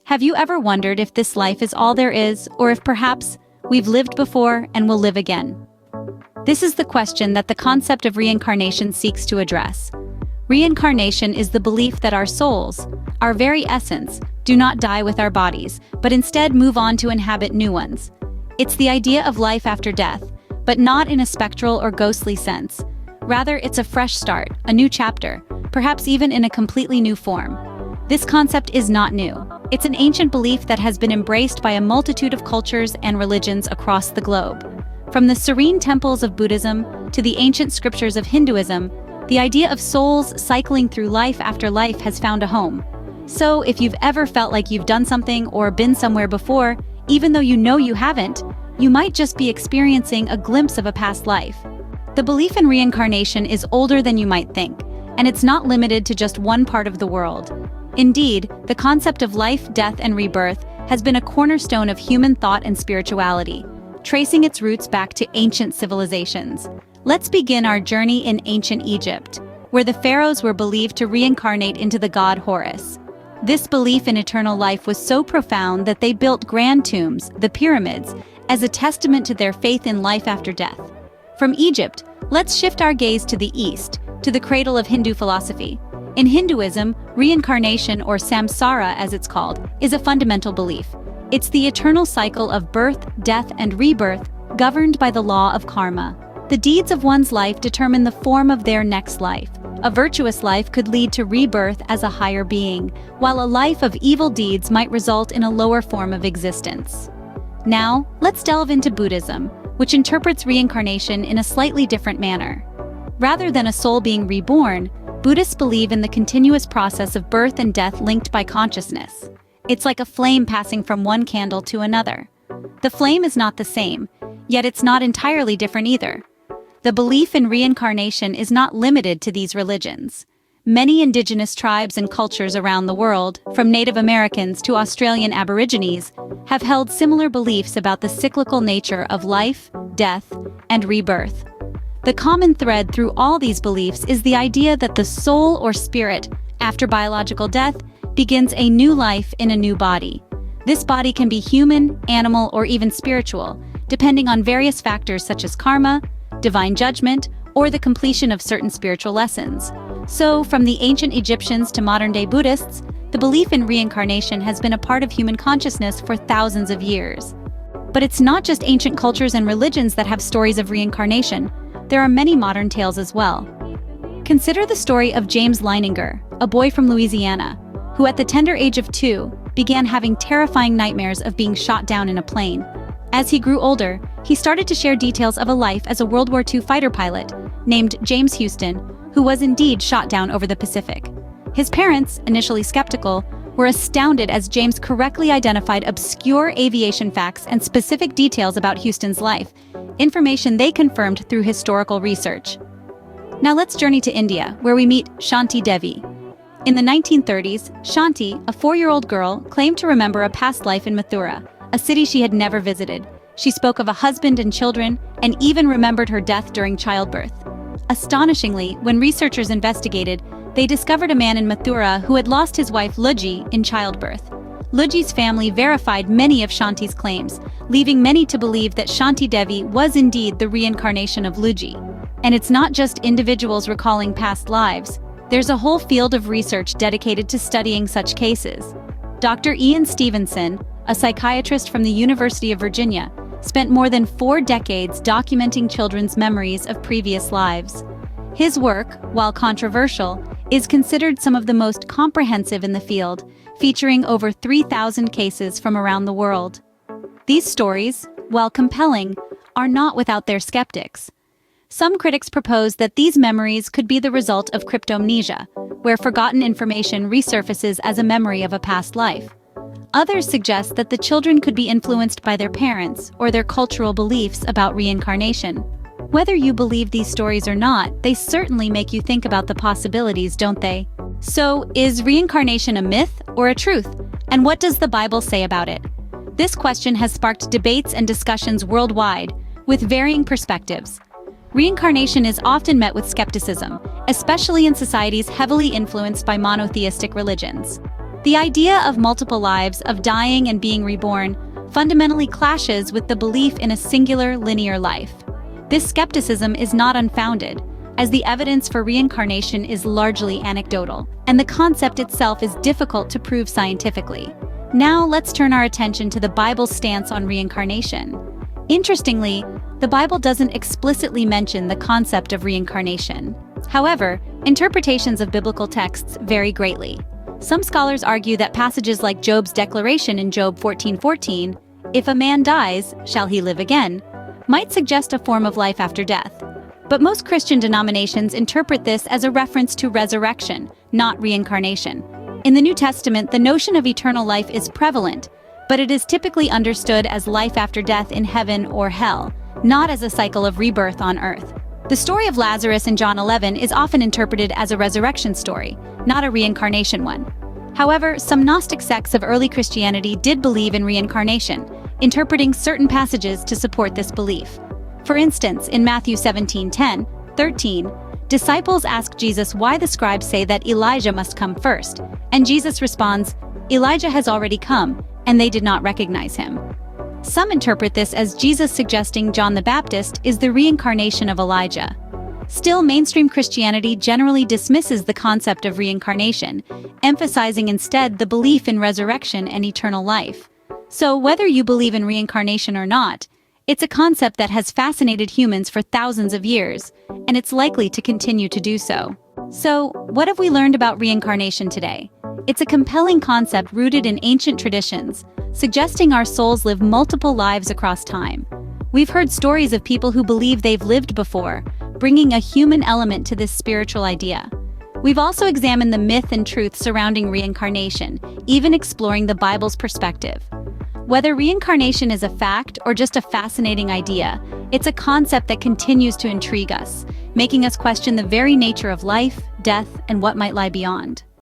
Have you ever wondered if this life is all there is, or if perhaps we've lived before and will live again? This is the question that the concept of reincarnation seeks to address. Reincarnation is the belief that our souls, our very essence, do not die with our bodies, but instead move on to inhabit new ones. It's the idea of life after death, but not in a spectral or ghostly sense. Rather, it's a fresh start, a new chapter, perhaps even in a completely new form. This concept is not new. It's an ancient belief that has been embraced by a multitude of cultures and religions across the globe. From the serene temples of Buddhism to the ancient scriptures of Hinduism, the idea of souls cycling through life after life has found a home. So, if you've ever felt like you've done something or been somewhere before, even though you know you haven't, you might just be experiencing a glimpse of a past life. The belief in reincarnation is older than you might think, and it's not limited to just one part of the world. Indeed, the concept of life, death, and rebirth has been a cornerstone of human thought and spirituality, tracing its roots back to ancient civilizations. Let's begin our journey in ancient Egypt, where the pharaohs were believed to reincarnate into the god Horus. This belief in eternal life was so profound that they built grand tombs, the pyramids, as a testament to their faith in life after death. From Egypt, let's shift our gaze to the east, to the cradle of Hindu philosophy. In Hinduism, reincarnation, or samsara as it's called, is a fundamental belief. It's the eternal cycle of birth, death, and rebirth, governed by the law of karma. The deeds of one's life determine the form of their next life. A virtuous life could lead to rebirth as a higher being, while a life of evil deeds might result in a lower form of existence. Now, let's delve into Buddhism, which interprets reincarnation in a slightly different manner. Rather than a soul being reborn, Buddhists believe in the continuous process of birth and death linked by consciousness. It's like a flame passing from one candle to another. The flame is not the same, yet it's not entirely different either. The belief in reincarnation is not limited to these religions. Many indigenous tribes and cultures around the world, from Native Americans to Australian Aborigines, have held similar beliefs about the cyclical nature of life, death, and rebirth. The common thread through all these beliefs is the idea that the soul or spirit, after biological death, begins a new life in a new body. This body can be human, animal, or even spiritual, depending on various factors such as karma, divine judgment, or the completion of certain spiritual lessons. So, from the ancient Egyptians to modern-day Buddhists, the belief in reincarnation has been a part of human consciousness for thousands of years. But it's not just ancient cultures and religions that have stories of reincarnation. There are many modern tales as well. Consider the story of James Leininger, a boy from Louisiana, who at the tender age of 2 began having terrifying nightmares of being shot down in a plane. As he grew older, he started to share details of a life as a World War II fighter pilot named James Houston, who was indeed shot down over the Pacific. His parents, initially skeptical, were astounded as James correctly identified obscure aviation facts and specific details about Houston's life, information they confirmed through historical research. Now let's journey to India, where we meet Shanti Devi. In the 1930s, Shanti, a 4-year-old girl, claimed to remember a past life in Mathura, a city she had never visited. She spoke of a husband and children, and even remembered her death during childbirth. Astonishingly, when researchers investigated, they discovered a man in Mathura who had lost his wife Luji in childbirth. Luji's family verified many of Shanti's claims, leaving many to believe that Shanti Devi was indeed the reincarnation of Luji. And it's not just individuals recalling past lives. There's a whole field of research dedicated to studying such cases. Dr. Ian Stevenson, a psychiatrist from the University of Virginia, spent more than 4 decades documenting children's memories of previous lives. His work, while controversial, is considered some of the most comprehensive in the field, featuring over 3,000 cases from around the world. These stories, while compelling, are not without their skeptics. Some critics propose that these memories could be the result of cryptomnesia, where forgotten information resurfaces as a memory of a past life. Others suggest that the children could be influenced by their parents or their cultural beliefs about reincarnation. Whether you believe these stories or not, they certainly make you think about the possibilities, don't they? So, is reincarnation a myth or a truth? And what does the Bible say about it? This question has sparked debates and discussions worldwide, with varying perspectives. Reincarnation is often met with skepticism, especially in societies heavily influenced by monotheistic religions. The idea of multiple lives, of dying and being reborn, fundamentally clashes with the belief in a singular linear life. This skepticism is not unfounded, as the evidence for reincarnation is largely anecdotal, and the concept itself is difficult to prove scientifically. Now let's turn our attention to the Bible's stance on reincarnation. Interestingly, the Bible doesn't explicitly mention the concept of reincarnation. However, interpretations of biblical texts vary greatly. Some scholars argue that passages like Job's declaration in Job 14:14, "If a man dies, shall he live again?" might suggest a form of life after death. But most Christian denominations interpret this as a reference to resurrection, not reincarnation. In the New Testament, the notion of eternal life is prevalent, but it is typically understood as life after death in heaven or hell, not as a cycle of rebirth on earth. The story of Lazarus in John 11 is often interpreted as a resurrection story, not a reincarnation one. However, some Gnostic sects of early Christianity did believe in reincarnation, interpreting certain passages to support this belief. For instance, in Matthew 17:10-13, disciples ask Jesus why the scribes say that Elijah must come first, and Jesus responds, "Elijah has already come, and they did not recognize him." Some interpret this as Jesus suggesting John the Baptist is the reincarnation of Elijah. Still, mainstream Christianity generally dismisses the concept of reincarnation, emphasizing instead the belief in resurrection and eternal life. So, whether you believe in reincarnation or not, it's a concept that has fascinated humans for thousands of years, and it's likely to continue to do so. So, what have we learned about reincarnation today? It's a compelling concept rooted in ancient traditions, suggesting our souls live multiple lives across time. We've heard stories of people who believe they've lived before, bringing a human element to this spiritual idea. We've also examined the myth and truth surrounding reincarnation, even exploring the Bible's perspective. Whether reincarnation is a fact or just a fascinating idea, it's a concept that continues to intrigue us, making us question the very nature of life, death, and what might lie beyond.